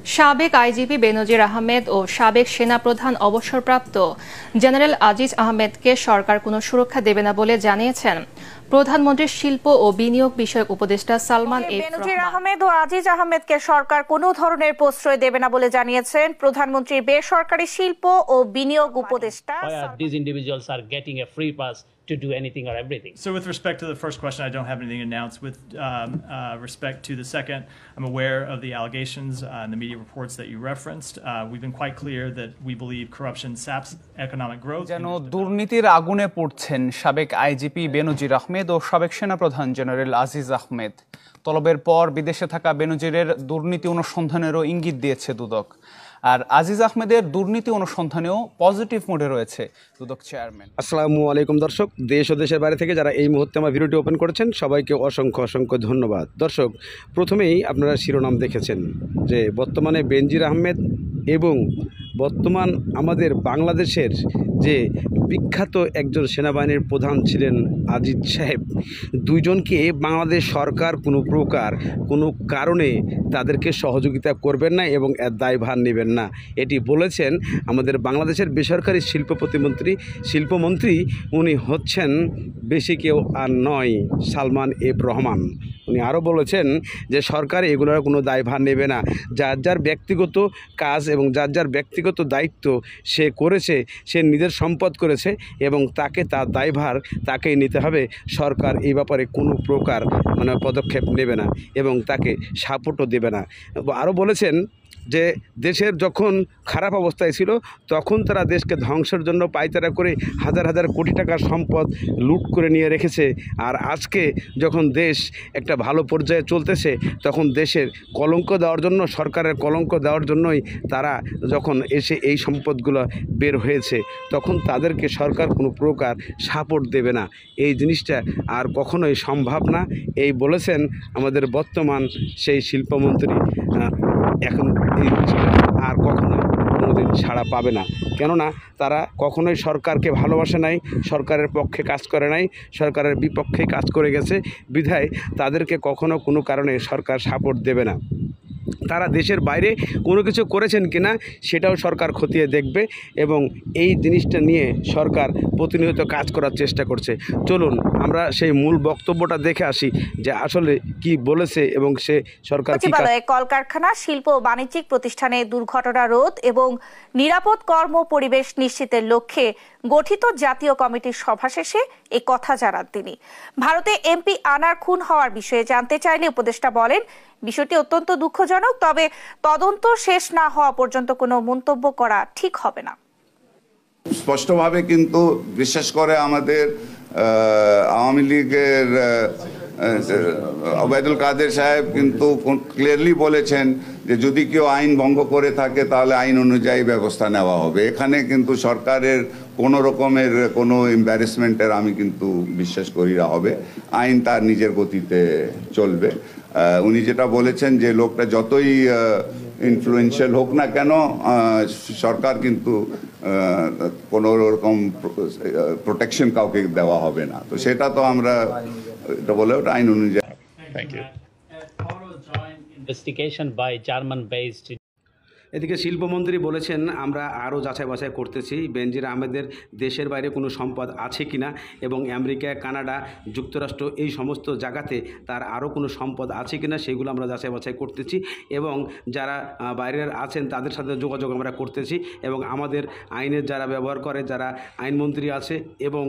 সাবেক আইজিপি বেনজির আহমেদ ও সাবেক সেনাপ্রধান অবসরপ্রাপ্ত জেনারেল আজিজ আহমেদকে সরকার কোনো সুরক্ষা দেবে না বলে জানিয়েছেন প্রধানমন্ত্রীর শিল্প ও বিনিয়োগ বিষয়ক উপদেষ্টা সালমান এফ রহমান। বেনজির আহমেদ ও আজিজ আহমেদকে সরকার কোনো ধরনের প্রশ্রয় দেবে না বলে জানিয়েছেন প্রধানমন্ত্রীর বেসরকারি শিল্প ও বিনিয়োগ উপদেষ্টা। These individuals are getting a free pass to do anything or everything. So with respect to the first question, I don't have anything to announce. With respect to the second, I'm aware of the allegations and the media reports that you referenced. We've been quite clear that we believe corruption saps economic growth. যেন দুর্নীতির আগুনে পড়ছেন সাবেক IGP বেনজির আহমেদ ও সাবেক সেনাপ্রধান general Aziz Ahmed. তলবের পর বিদেশে থাকা বেনজিরের দুর্নীতি অনুসন্ধানেরও ইঙ্গিত দিয়েছে দুদক। আর আজিজ আহমেদের দুর্নীতি অনুসন্ধানেও পজিটিভ মোডে রয়েছে দুদক চেয়ারম্যান। আসসালামু আলাইকুম দর্শক, দেশ ও দেশের বাইরে থেকে যারা এই মুহূর্তে আমার ভিডিওটি ওপেন করেছেন সবাইকে অসংখ্য অসংখ্য ধন্যবাদ। দর্শক, প্রথমেই আপনারা শিরোনাম দেখেছেন যে বর্তমানে বেনজির আহমেদ এবং বর্তমান আমাদের বাংলাদেশের যে বিখ্যাত একজন সেনাবাহিনীর প্রধান ছিলেন আজিজ সাহেব, দুইজনকে বাংলাদেশ সরকার কোনো প্রকার কোনো কারণে তাদেরকে সহযোগিতা করবেন না এবং এর দায়ভার নেবেন না, এটি বলেছেন আমাদের বাংলাদেশের বেসরকারি শিল্পমন্ত্রী উনি হচ্ছেন বেশি কেউ আর নয়, সালমান এফ রহমান। উনি আরও বলেছেন যে সরকার এগুলোর কোনো দায়ভার নেবে না, যার যার ব্যক্তিগত কাজ এবং যার যার ব্যক্তিগত দায়িত্ব সে করেছে, সে নিজের সম্পদ করেছে এবং তাকে তার দায়ভার তাকেই নিতে হবে। সরকার এই ব্যাপারে কোনো প্রকার পদক্ষেপ নেবে না এবং তাকে সাপোর্টও দেবে না। আরও বলেছেন যে দেশের যখন খারাপ অবস্থায় ছিল তখন তারা দেশকে ধ্বংসের জন্য পায়তারা করে হাজার হাজার কোটি টাকার সম্পদ লুট করে নিয়ে রেখেছে, আর আজকে যখন দেশ একটা ভালো পর্যায়ে চলতেছে তখন দেশের কলঙ্ক দেওয়ার জন্য, সরকারের কলঙ্ক দেওয়ার জন্যই তারা যখন এসে এই সম্পদগুলো বের হয়েছে তখন তাদেরকে সরকার কোনো প্রকার সাপোর্ট দেবে না। এই জিনিসটা আর কখনোই সম্ভব না, এই বলেছেন আমাদের বর্তমান সেই শিল্পমন্ত্রী। এখন এই জিনিসটা আর কখনোই কোনোদিন ছাড়া পাবে না, কেননা তারা কখনোই সরকারকে ভালোবাসে নাই, সরকারের পক্ষে কাজ করে নাই, সরকারের বিপক্ষে কাজ করে গেছে, বিধায় তাদেরকে কখনো কোনো কারণে সরকার সাপোর্ট দেবে না। তারা দেশের বাইরে কোনো কিছু করেছেন কিনা সেটাও সরকার খতিয়ে দেখবে এবং এই জিনিসটা নিয়ে সরকার প্রতিনিয়ত কাজ করার চেষ্টা করছে। চলুন আমরা সেই মূল বক্তব্যটা দেখে আসি যে আসলে কি বলেছে এবং সে সরকার কলকারখানা, শিল্প ও বাণিজ্যিক প্রতিষ্ঠানে দুর্ঘটনা রোধ এবং নিরাপদ কর্ম পরিবেশ নিশ্চিতের লক্ষ্যে গঠিত জাতীয় কমিটির সভা শেষে এই কথা জানান তিনি। ভারতে এমপি আনার খুন হওয়ার বিষয়ে জানতে চাইলে উপদেষ্টা বলেন, বিষয়টি অত্যন্ত দুঃখজনক, তবে তদন্ত শেষ না হওয়া পর্যন্ত কোনো মন্তব্য করা ঠিক হবে না। স্পষ্টভাবে কিন্তু বিশেষ করে আমাদের আওয়ামী লীগের ওবায়দুল কাদের সাহেব কিন্তু ক্লিয়ারলি বলেছেন যে যদি কেউ আইন ভঙ্গ করে থাকে তাহলে আইন অনুযায়ী ব্যবস্থা নেওয়া হবে। এখানে কিন্তু সরকারের কোনো রকমের কোনো এম্বারেসমেন্টের আমি কিন্তু বিশ্বাস করি না হবে, আইন তার নিজের গতিতে চলবে। উনি যেটা বলেছেন যে লোকটা যতই ইনফ্লুয়েন্সিয়াল হোক না কেন সরকার কিন্তু কোনো রকম প্রোটেকশন কাউকে দেওয়া হবে না, তো সেটা তো আমরা এটা বলে ওটা আইন অনুযায়ী। Thank you. Investigation by German-based. এদিকে শিল্পমন্ত্রী বলেছেন আমরা আরও যাচাই বাছাই করতেছি বেনজির আহমেদের দেশের বাইরে কোনো সম্পদ আছে কিনা এবং আমেরিকা, কানাডা, যুক্তরাষ্ট্র এই সমস্ত জায়গাতে তার আরও কোনো সম্পদ আছে কিনা সেগুলো আমরা যাচাই বাছাই করতেছি এবং যারা বাইরের আছেন তাদের সাথে যোগাযোগ আমরা করতেছি এবং আমাদের আইনের যারা ব্যবহার করে, যারা আইনমন্ত্রী আছে এবং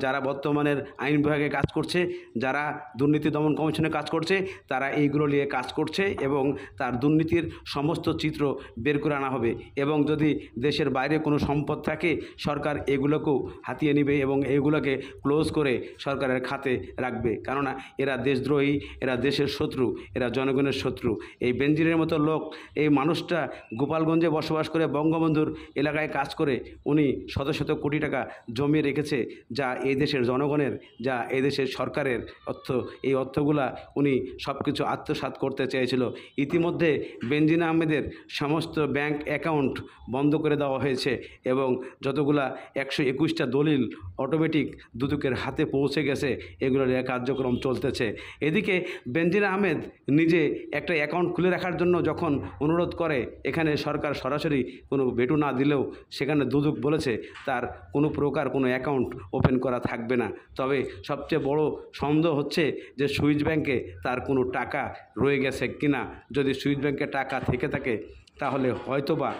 যারা বর্তমানের আইন বিভাগে কাজ করছে, যারা দুর্নীতি দমন কমিশনে কাজ করছে, তারা এইগুলো নিয়ে কাজ করছে এবং তার দুর্নীতির সমস্ত চিত্র বের করে আনা হবে এবং যদি দেশের বাইরে কোনো সম্পদ থাকে সরকার এগুলোকেও হাতিয়ে নেবে এবং এগুলোকে ক্লোজ করে সরকারের খাতে রাখবে, কেননা এরা দেশদ্রোহী, এরা দেশের শত্রু, এরা জনগণের শত্রু। এই বেনজিরের মতো লোক, এই মানুষটা গোপালগঞ্জে বসবাস করে বঙ্গবন্ধুর এলাকায় কাজ করে উনি শত শত কোটি টাকা জমিয়ে রেখেছে, যা এই দেশের জনগণের, যা এই দেশের সরকারের অর্থ। এই অর্থগুলা উনি সব কিছু আত্মসাৎ করতে চেয়েছিল। ইতিমধ্যে বেনজির আহমেদের সমস্ত সমস্ত ব্যাংক অ্যাকাউন্ট বন্ধ করে দেওয়া হয়েছে এবং যতগুলা 121টা দলিল অটোমেটিক দুদকের হাতে পৌঁছে গেছে, এগুলোর কার্যক্রম চলতেছে। এদিকে বেনজির আহমেদ নিজে একটা অ্যাকাউন্ট খুলে রাখার জন্য যখন অনুরোধ করে, এখানে সরকার সরাসরি কোনো ভেটো না দিলেও সেখানে দুদক বলেছে তার কোনো প্রকার কোনো অ্যাকাউন্ট ওপেন করা থাকবে না। তবে সবচেয়ে বড় সন্দেহ হচ্ছে যে সুইস ব্যাংকে তার কোনো টাকা রয়ে গেছে কিনা। যদি সুইস ব্যাংকে টাকা থেকে থাকে তাহলে হয়তোবা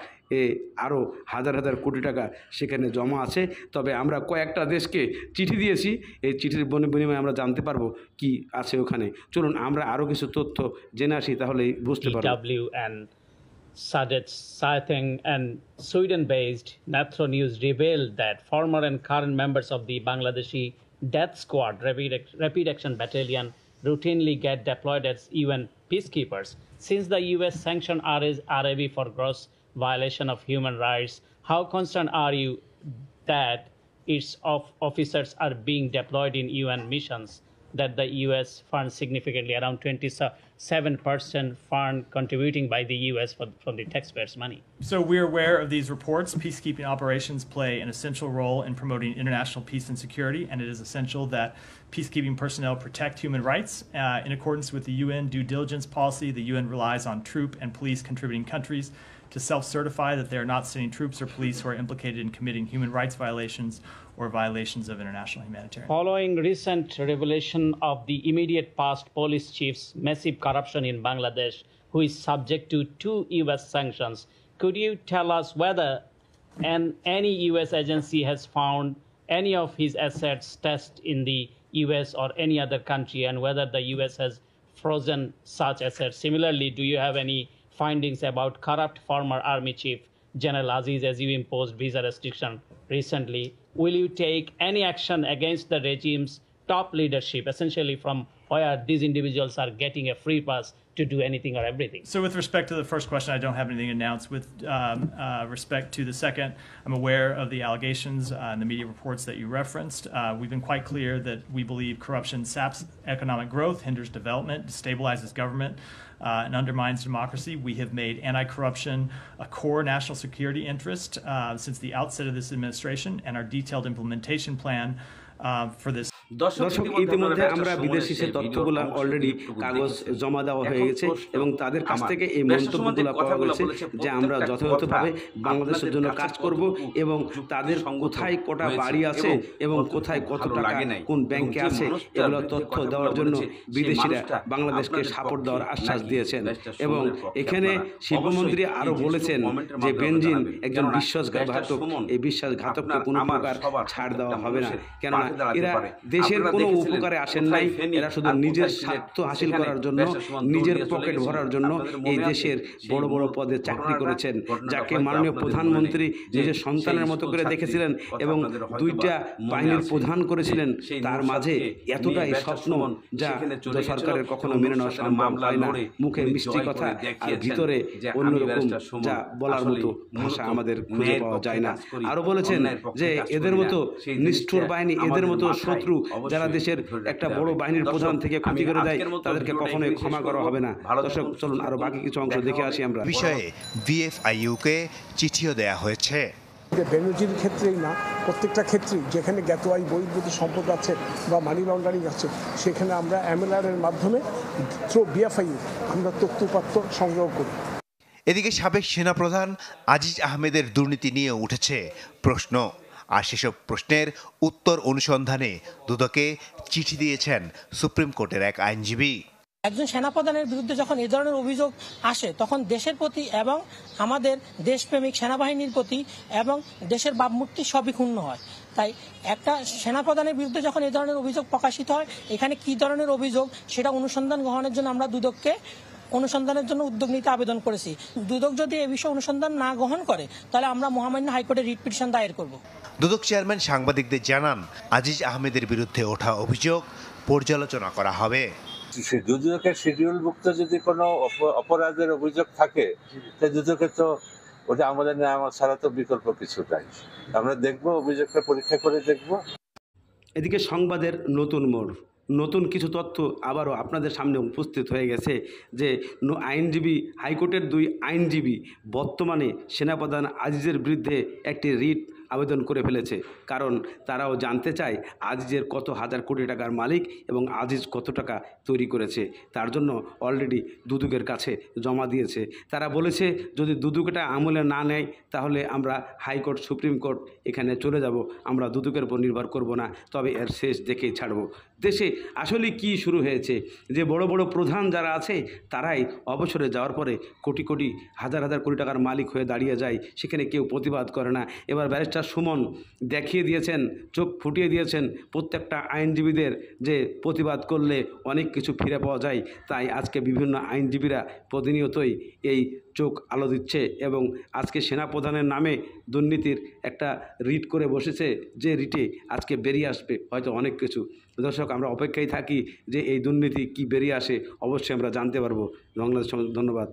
আরও হাজার হাজার কোটি টাকা সেখানে জমা আছে। তবে আমরা কয়েকটা দেশকে চিঠি দিয়েছি, এই চিঠির বিনিময়ে আমরা জানতে পারবো কি আছে ওখানে। চলুন আমরা আরও কিছু তথ্য জেনে আসি, তাহলেই বুঝতে পারবো। Sadet Saetheng and Sweden-based Natro News revealed that former and current members of the Bangladeshi Death Squad Rapid Action Battalion routinely get deployed as UN peacekeepers. Since the US sanctioned RAB for gross violation of human rights, how concerned are you that its officers are being deployed in UN missions that the US funds significantly, around 27% fund contributing by the US from the taxpayers' money? So we're aware of these reports. Peacekeeping operations play an essential role in promoting international peace and security, and it is essential that peacekeeping personnel protect human rights. In accordance with the UN due diligence policy, the UN relies on troop and police contributing countries to self-certify that they are not sending troops or police who are implicated in committing human rights violations or violations of international humanitarian. Following recent revelation of the immediate past police chief's massive corruption in Bangladesh, who is subject to 2 US sanctions, could you tell us whether any US agency has found any of his assets stashed in the US or any other country, and whether the US has frozen such assets? Similarly, do you have any findings about corrupt former Army Chief General Aziz, as you imposed visa restriction recently? Will you take any action against the regime's top leadership, essentially from where these individuals are getting a free pass to do anything or everything? So with respect to the first question, I don't have anything to announce. With respect to the second, I'm aware of the allegations and the media reports that you referenced. We've been quite clear that we believe corruption saps economic growth, hinders development, destabilizes government, and undermines democracy. We have made anti-corruption a core national security interest since the outset of this administration, and our detailed implementation plan for this. দর্শক, ইতিমধ্যে আমরা বিদেশি সে তথ্যগুলো already কাগজ জমা দেওয়া হয়ে গেছে এবং তাদের কাছ থেকে এই মন্তব্যগুলো পাওয়া গেছে যে আমরা যথাযথভাবে বাংলাদেশের জন্য কাজ করব এবং তাদের কোথায় কটা বাড়ি আছে এবং কোথায় কত টাকা কোন ব্যাংকে আছে এগুলো তথ্য দেওয়ার জন্য বিদেশিরা বাংলাদেশকে সাপোর্ট দেওয়ার আশ্বাস দিয়েছেন। এবং এখানে শিল্পমন্ত্রী আরও বলেছেন যে বেনজির একজন বিশ্বাসঘাতক, এই বিশ্বাসঘাতককে কোনো প্রকার ছাড় দেওয়া হবে না, কেননা এরা দেশের কোনো উপকারে আসেন নাই, এরা শুধু নিজের স্বার্থ হাসিল করার জন্য, নিজের পকেট ভরার জন্য এই দেশের বড় বড় পদে চাকরি করেছেন, যাকে মাননীয় প্রধানমন্ত্রী নিজের সন্তানের মতো করে দেখেছিলেন এবং 2টা বাহিনীর প্রধান করেছিলেন। তার মাঝে এতটাই স্বপ্ন যা সরকারের কখনো মেনে নেওয়া সম্ভব হয় না। মুখে মিষ্টি কথা আর ভিতরে অন্যরকম যা বলার মতো ভাষা আমাদের খুঁজে পাওয়া যায় না। আরও বলেছেন যে এদের মতো নিষ্ঠুর বাহিনী, এদের মতো শত্রু যারা দেশের একটা বড় বাহিনীর প্রধান থেকে ক্ষতি করে দেয়, তাদেরকে কখনোই ক্ষমা করা হবে না। দর্শক, চলুন আরো বাকি কিছু অংশ দেখে আসি আমরা। বিষয়ে বিএফআইইউকে চিঠিও দেয়া হয়েছে। বেনজির ক্ষেত্রেই না, প্রত্যেকটা ক্ষেত্রেই যেখানে জ্ঞাতওয়াই বহির্ভূত সম্পদ আছে বা মানি লন্ডারিং আছে, সেখানে আমরা MLR এর মাধ্যমে থ্রু বিএফআইইউ আমরা তথ্যপত্র সংগ্রহ করি। এদিকে সাবেক সেনাপ্রধান আজিজ আহমেদের দুর্নীতি নিয়ে উঠেছে প্রশ্ন, আর সেসব প্রশ্নের উত্তর অনুসন্ধানে দুদকে চিঠি দিয়েছেন সুপ্রিম কোর্টের এক আইনজীবী। একজন সেনাপ্রধানের বিরুদ্ধে যখন এই ধরনের অভিযোগ আসে, তখন দেশের প্রতি এবং আমাদের দেশপ্রেমিক সেনাবাহিনীর প্রতি এবং দেশের ভাবমূর্তি সবই ক্ষুণ্ণ হয়। তাই একটা সেনাপ্রধানের বিরুদ্ধে যখন এই ধরনের অভিযোগ প্রকাশিত হয়, এখানে কি ধরনের অভিযোগ সেটা অনুসন্ধান গ্রহণের জন্য আমরা দুদককে অনুসন্ধানের জন্য উদ্যোগ নিতে আবেদন করেছি। দুদক যদি এ বিষয়ে অনুসন্ধান না গ্রহণ করে, তাহলে আমরা মহামান্য হাইকোর্টে রিট পিটিশন দায়ের করব। দুদক চেয়ারম্যান সাংবাদিকদের জানান, আজিজ আহমেদের বিরুদ্ধে ওঠা অভিযোগ পর্যালোচনা করা হবে। দুদকের শিডিউলভুক্ত যদি কোনো অপরাধের অভিযোগ থাকে, তাই দুদকে তো ওটা আমাদের নেওয়া ছাড়া তো বিকল্প কিছু নাই। আমরা দেখব, অভিযোগটা পরীক্ষা করে দেখব। এদিকে সংবাদের নতুন মোড়। নতুন কিছু তথ্য আবারও আপনাদের সামনে উপস্থিত হয়ে গেছে যে আইনজীবী হাইকোর্টের 2 আইনজীবী বর্তমানে সেনাপ্রধান আজিজের বিরুদ্ধে একটি রিট আবেদন করে ফেলেছে, কারণ তারাও জানতে চায় আজিজের কত হাজার কোটি টাকার মালিক এবং আজিজ কত টাকা তৈরি করেছে। তার জন্য অলরেডি দুদকের কাছে জমা দিয়েছে। তারা বলেছে যদি দুদকটা আমলে না নেয় তাহলে আমরা হাইকোর্ট সুপ্রিম কোর্ট এখানে চলে যাব, আমরা দুদকের উপর নির্ভর করব না, তবে এর শেষ দেখেই ছাড়ব। দেশে আসলে কি শুরু হয়েছে যে বড় বড় প্রধান যারা আছে তারাই অবসরে যাওয়ার পরে কোটি কোটি হাজার হাজার কোটি টাকার মালিক হয়ে দাঁড়িয়ে যায়, সেখানে কেউ প্রতিবাদ করে না। এবার ব্যারিস্টার সুমন দেখিয়ে দিয়েছেন, চোখ ফুটিয়ে দিয়েছেন প্রত্যেকটা আইনজীবীদের যে প্রতিবাদ করলে অনেক কিছু ফিরে পাওয়া যায়। তাই আজকে বিভিন্ন আইনজীবীরা প্রতিনিয়তই এই চোখ আলো দিচ্ছে এবং আজকে সেনাপ্রধানের নামে দুর্নীতির একটা রিট করে বসেছে, যে রিটে আজকে বেরিয়ে আসবে হয়তো অনেক কিছু। দর্শক, আমরা অপেক্ষায় থাকি যে এই দুর্নীতি কি বেরিয়ে আসে, অবশ্যই আমরা জানতে পারবো। বাংলাদেশ, ধন্যবাদ।